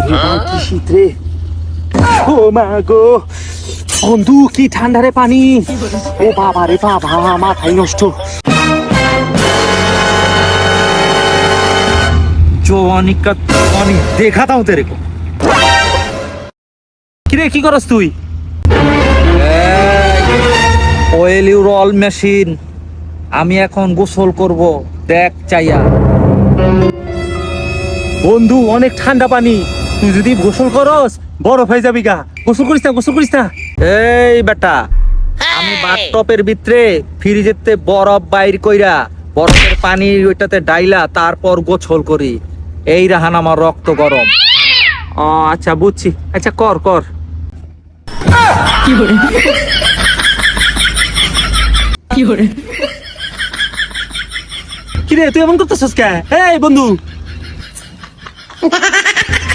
কি শীত রে, ও মা গো বন্ধু কি ঠান্ডা রে পানি, ও বাবা রে বাবা মাথায় নষ্ট। জওয়ানি কা জওয়ানি দেখাতা হতে রে। কিরে কি করস তুই? অয়েল রল মেশিন, আমি এখন গোসল করব, দেখ চাইয়া। বন্ধু অনেক ঠান্ডা পানি, তুই যদি গোসল করস বরফ হয়ে যাবি গা। গোসল করিস না, গোসল করিস না। এই বেটা, আমি বাথটপের ভিতরে ফ্রিজেতে বরফ বাইর কইরা বরফের পানি ওইটাতে ডাইলা তারপর গোসল করি। এই রাহান আমার রক্ত গরম। ও আচ্ছা বুঝছি, আচ্ছা কর কর। কিরে তুই এমন করতেছিস কে? এই বন্ধু